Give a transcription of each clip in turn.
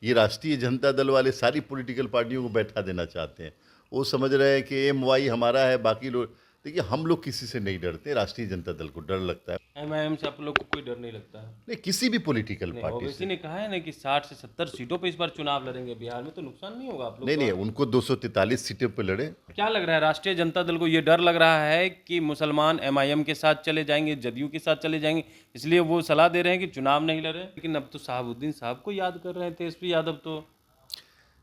ये राष्ट्रीय जनता दल वाले सारी पॉलिटिकल पार्टियों को बैठा देना चाहते हैं। वो समझ रहे हैं कि एम वाई हमारा है, बाकी लोग। देखिए, हम लोग किसी से नहीं डरते, राष्ट्रीय जनता दल को डर लगता है। एमआईएम से आप लोग को कोई डर नहीं लगता है? नहीं, किसी भी पॉलिटिकल नहीं, पार्टी ओवैसी से। ने कहा है ना कि 60 से 70 सीटों पे इस बार चुनाव लड़ेंगे बिहार में, तो नुकसान नहीं होगा आप लोग नहीं का? नहीं, उनको 243 सीटों पर लड़े। क्या लग रहा है, राष्ट्रीय जनता दल को ये डर लग रहा है कि मुसलमान एमआईएम के साथ चले जाएंगे, जदयू के साथ चले जाएंगे, इसलिए वो सलाह दे रहे हैं कि चुनाव नहीं लड़े? लेकिन अब तो शहाबुद्दीन साहब को याद कर रहे हैं तेजस्वी यादव तो।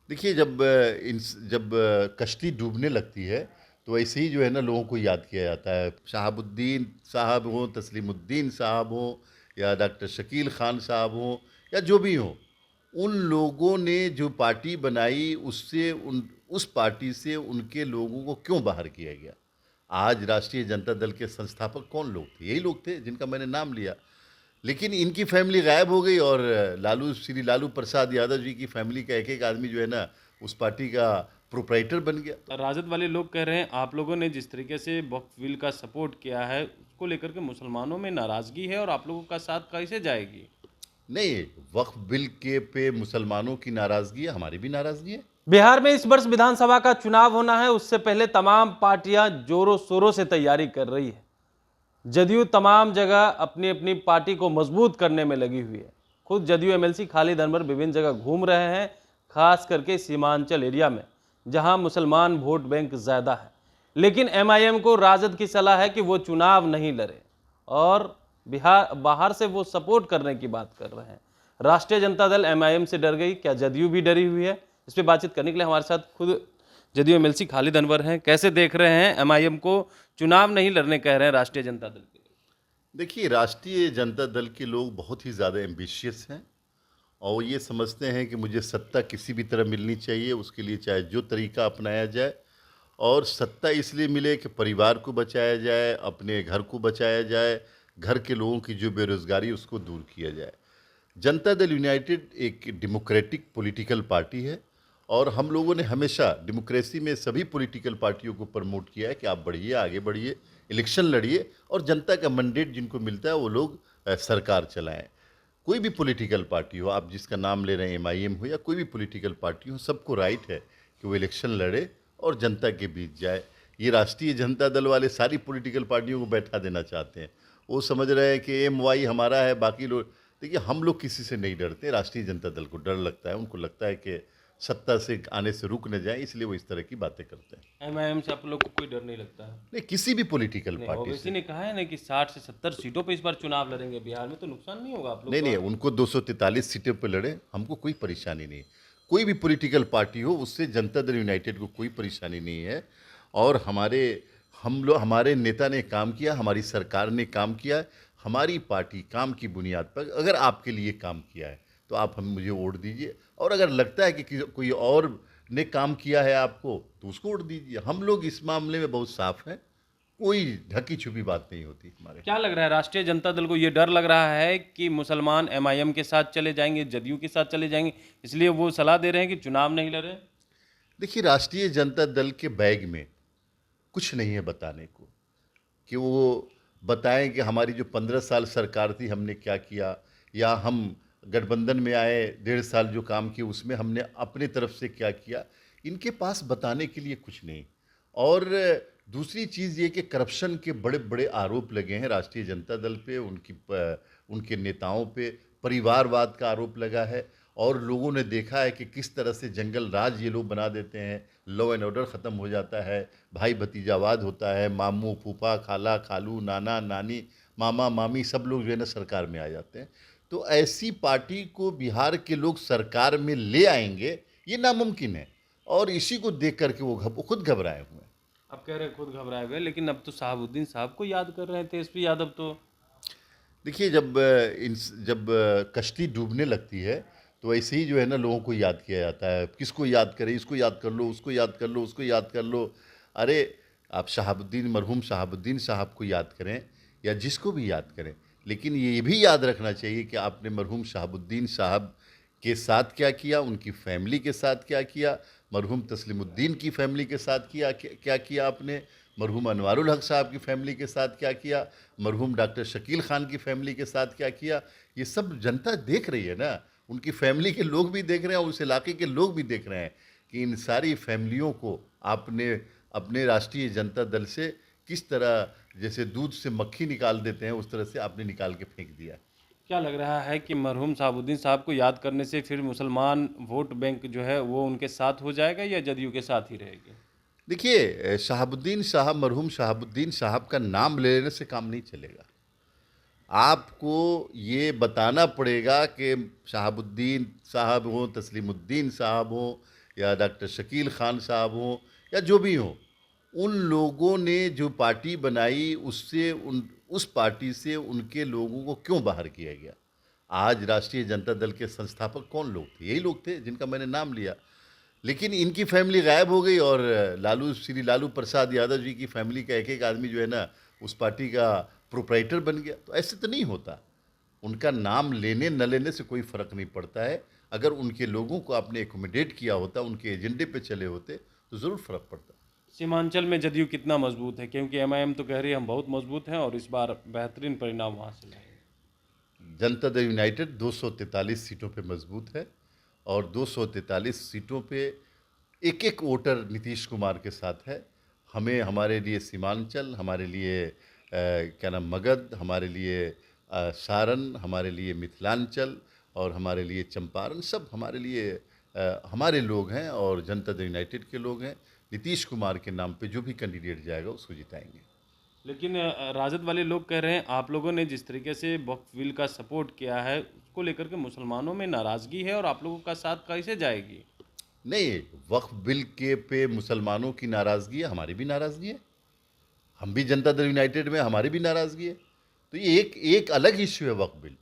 देखिए, जब कश्ती डूबने लगती है तो ऐसे ही जो है ना, लोगों को याद किया जाता है। शहाबुद्दीन साहब हों, तस्लीमुद्दीन साहब हों, या डॉक्टर शकील खान साहब हों, या जो भी हों, उन लोगों ने जो पार्टी बनाई, उस पार्टी से उनके लोगों को क्यों बाहर किया गया। आज राष्ट्रीय जनता दल के संस्थापक कौन लोग थे? यही लोग थे जिनका मैंने नाम लिया। लेकिन इनकी फैमिली गायब हो गई, और श्री लालू प्रसाद यादव जी की फैमिली का एक एक आदमी जो है ना, उस पार्टी का प्रोप्राइटर बन गया। राजद वाले लोग कह रहे हैं आप लोगों ने जिस तरीके से वक्फ बिल का सपोर्ट किया है उसको लेकर के मुसलमानों में नाराजगी है और आप लोगों का साथ कैसे जाएगी? नहीं, वक्फ बिल के पे मुसलमानों की नाराजगी है, हमारी भी नाराजगी है। बिहार में इस वर्ष विधानसभा का चुनाव होना है, उससे पहले तमाम पार्टियां जोरों शोरों से तैयारी कर रही है। जदयू तमाम जगह अपनी अपनी पार्टी को मजबूत करने में लगी हुई है। खुद जदयू एमएलसी खालिद अनवर विभिन्न जगह घूम रहे हैं, खास करके सीमांचल एरिया में जहां मुसलमान वोट बैंक ज़्यादा है। लेकिन एमआईएम को राजद की सलाह है कि वो चुनाव नहीं लड़े और बाहर से वो सपोर्ट करने की बात कर रहे हैं। राष्ट्रीय जनता दल एमआईएम से डर गई, क्या जदयू भी डरी हुई है? इस पर बातचीत करने के लिए हमारे साथ खुद जदयू एमएलसी खालिद अनवर हैं। कैसे देख रहे हैं, एमआईएम को चुनाव नहीं लड़ने कह रहे हैं राष्ट्रीय जनता दल के? देखिए, राष्ट्रीय जनता दल के लोग बहुत ही ज़्यादा एम्बिशियस हैं, और वो ये समझते हैं कि मुझे सत्ता किसी भी तरह मिलनी चाहिए, उसके लिए चाहे जो तरीका अपनाया जाए। और सत्ता इसलिए मिले कि परिवार को बचाया जाए, अपने घर को बचाया जाए, घर के लोगों की जो बेरोज़गारी उसको दूर किया जाए। जनता दल यूनाइटेड एक डेमोक्रेटिक पॉलिटिकल पार्टी है, और हम लोगों ने हमेशा डेमोक्रेसी में सभी पॉलिटिकल पार्टियों को प्रमोट किया है कि आप बढ़िए, आगे बढ़िए, इलेक्शन लड़िए, और जनता का मैंडेट जिनको मिलता है वो लोग सरकार चलाएं। कोई भी पॉलिटिकल पार्टी हो, आप जिसका नाम ले रहे हैं, एमआईएम हो या कोई भी पॉलिटिकल पार्टी हो, सबको राइट है कि वो इलेक्शन लड़े और जनता के बीच जाए। ये राष्ट्रीय जनता दल वाले सारी पॉलिटिकल पार्टियों को बैठा देना चाहते हैं। वो समझ रहे हैं कि एम वाई हमारा है, बाकी लोग। देखिए, हम लोग किसी से नहीं डरते, राष्ट्रीय जनता दल को डर लगता है। उनको लगता है कि सत्ता से आने से रुक न जाए, इसलिए वो इस तरह की बातें करते हैं। एमआईएम से आप लोग को कोई डर नहीं लगता है? नहीं, किसी भी पॉलिटिकल नहीं, पार्टी ओवैसी से। ने कहा है ना कि 60 से 70 सीटों पे इस बार चुनाव लड़ेंगे बिहार में, तो नुकसान नहीं होगा आप लोग नहीं का? नहीं, उनको 243 सीटों पर लड़े, हमको कोई परेशानी नहीं। कोई भी पॉलिटिकल पार्टी हो, उससे जनता दल यूनाइटेड को कोई परेशानी नहीं है। और हमारे नेता ने काम किया, हमारी सरकार ने काम किया, हमारी पार्टी काम की बुनियाद पर अगर आपके लिए काम किया है तो आप मुझे वोट दीजिए, और अगर लगता है कि कोई और ने काम किया है आपको तो उसको वोट दीजिए। हम लोग इस मामले में बहुत साफ हैं, कोई ढकी छुपी बात नहीं होती हमारे। क्या लग रहा है, राष्ट्रीय जनता दल को ये डर लग रहा है कि मुसलमान एमआईएम के साथ चले जाएंगे, जदयू के साथ चले जाएंगे, इसलिए वो सलाह दे रहे हैं कि चुनाव नहीं लड़े? देखिए, राष्ट्रीय जनता दल के बैग में कुछ नहीं है बताने को, कि वो बताएं कि हमारी जो 15 साल सरकार थी हमने क्या किया, या हम गठबंधन में आए 1.5 साल जो काम किए उसमें हमने अपने तरफ से क्या किया। इनके पास बताने के लिए कुछ नहीं। और दूसरी चीज़ ये कि करप्शन के बड़े बड़े आरोप लगे हैं राष्ट्रीय जनता दल पे, उनके नेताओं पे परिवारवाद का आरोप लगा है, और लोगों ने देखा है कि किस तरह से जंगल राज ये लोग बना देते हैं, लॉ एंड ऑर्डर ख़त्म हो जाता है, भाई भतीजावाद होता है, मामू फूफा खाला खालू नाना नानी मामा मामी सब लोग जो है ना सरकार में आ जाते हैं। तो ऐसी पार्टी को बिहार के लोग सरकार में ले आएंगे, ये नामुमकिन है, और इसी को देख करके वो खुद घबराए हुए हैं। आप कह रहे हैं खुद घबराए हुए, लेकिन अब तो शहाबुद्दीन साहब को याद कर रहे हैं तेजस्वी यादव तो। देखिए, जब कश्ती डूबने लगती है तो ऐसे ही जो है ना, लोगों को याद किया जाता है। किसको याद करें? इसको याद कर लो, उसको याद कर लो, उसको याद कर लो। अरे, आप मरहूम शहाबुद्दीन साहब को याद करें या जिसको भी याद करें, लेकिन ये भी याद रखना चाहिए कि आपने मरहूम शहाबुद्दीन साहब के साथ क्या किया, उनकी फैमिली के साथ क्या किया, मरहूम तस्लीमुद्दीन की फैमिली के साथ क्या किया आपने, मरहूम अनवारुल हक साहब की फैमिली के साथ क्या किया, मरहूम डॉक्टर शकील खान की फैमिली के साथ क्या किया। ये सब जनता देख रही है ना, उनकी फैमिली के लोग भी देख रहे हैं और उस इलाके के लोग भी देख रहे हैं कि इन सारी फैमिलियों को आपने अपने राष्ट्रीय जनता दल से किस तरह जैसे दूध से मक्खी निकाल देते हैं उस तरह से आपने निकाल के फेंक दिया। क्या लग रहा है कि मरहूम शहाबुद्दीन साहब को याद करने से फिर मुसलमान वोट बैंक जो है वो उनके साथ हो जाएगा या जदयू के साथ ही रहेगी? देखिए, शहाबुद्दीन साहब, मरहूम शहाबुद्दीन साहब का नाम लेने से काम नहीं चलेगा। आपको ये बताना पड़ेगा कि शहाबुद्दीन साहब हों, तस्लीमुद्दीन साहब हों या डॉक्टर शकील खान साहब हों या जो भी हों, उन लोगों ने जो पार्टी बनाई उससे उस पार्टी से उनके लोगों को क्यों बाहर किया गया। आज राष्ट्रीय जनता दल के संस्थापक कौन लोग थे? यही लोग थे जिनका मैंने नाम लिया। लेकिन इनकी फैमिली गायब हो गई और श्री लालू प्रसाद यादव जी की फैमिली का एक एक आदमी जो है ना उस पार्टी का प्रोप्राइटर बन गया। तो ऐसे तो नहीं होता। उनका नाम लेने न लेने से कोई फ़र्क नहीं पड़ता है। अगर उनके लोगों को आपने एकोमोडेट किया होता, उनके एजेंडे पे चले होते तो ज़रूर फ़र्क पड़ता। सीमांचल में जदयू कितना मजबूत है? क्योंकि एमआईएम तो कह रही है हम बहुत मजबूत हैं और इस बार बेहतरीन परिणाम वहाँ से लाएंगे। जनता दल यूनाइटेड 243 सीटों पे मजबूत है और 243 सीटों पे एक एक वोटर नीतीश कुमार के साथ है। हमें, हमारे लिए सीमांचल, हमारे लिए क्या नाम मगध, हमारे लिए सारण, हमारे लिए मिथिलांचल और हमारे लिए चंपारण, सब हमारे लिए हमारे लोग हैं और जनता दल यूनाइटेड के लोग हैं। नीतीश कुमार के नाम पे जो भी कैंडिडेट जाएगा उसको जिताएंगे। लेकिन राजद वाले लोग कह रहे हैं आप लोगों ने जिस तरीके से वक्फ बिल का सपोर्ट किया है उसको लेकर के मुसलमानों में नाराज़गी है और आप लोगों का साथ कैसे जाएगी? नहीं, वक्फ बिल के पे मुसलमानों की नाराज़गी है, हमारी भी नाराज़गी है। हम भी जनता दल यूनाइटेड में, हमारी भी नाराज़गी है। तो ये एक अलग इश्यू है वक्फ बिल।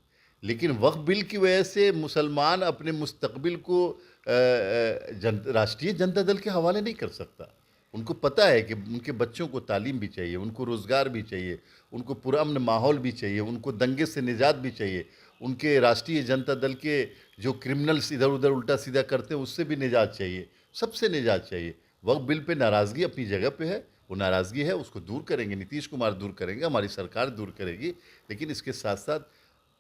लेकिन वक्फ बिल की वजह से मुसलमान अपने मुस्तकबिल को राष्ट्रीय जनता दल के हवाले नहीं कर सकता। उनको पता है कि उनके बच्चों को तालीम भी चाहिए, उनको रोज़गार भी चाहिए, उनको पुरअमन माहौल भी चाहिए, उनको दंगे से निजात भी चाहिए, उनके राष्ट्रीय जनता दल के जो क्रिमिनल्स इधर उधर उल्टा सीधा करते हैं उससे भी निजात चाहिए, सबसे निजात चाहिए। वक्फ बिल पे नाराज़गी अपनी जगह पे है, वो नाराज़गी है, उसको दूर करेंगे, नीतीश कुमार दूर करेंगे, हमारी सरकार दूर करेगी। लेकिन इसके साथ साथ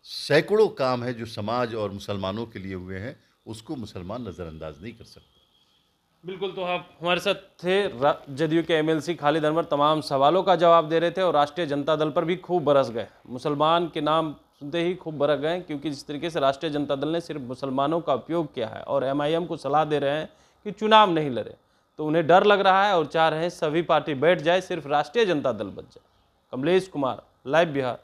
सैकड़ों काम है जो समाज और मुसलमानों के लिए हुए हैं, उसको मुसलमान नज़रअंदाज नहीं कर सकते। बिल्कुल, तो आप हमारे साथ थे जदयू के एमएलसी खालिद अनवर, तमाम सवालों का जवाब दे रहे थे और राष्ट्रीय जनता दल पर भी खूब बरस गए। मुसलमान के नाम सुनते ही खूब बरस गए क्योंकि जिस तरीके से राष्ट्रीय जनता दल ने सिर्फ मुसलमानों का उपयोग किया है और एमआईएम को सलाह दे रहे हैं कि चुनाव नहीं लड़े, तो उन्हें डर लग रहा है और चाह रहे हैं सभी पार्टी बैठ जाए, सिर्फ राष्ट्रीय जनता दल बच जाए। कमलेश कुमार, लाइव बिहार।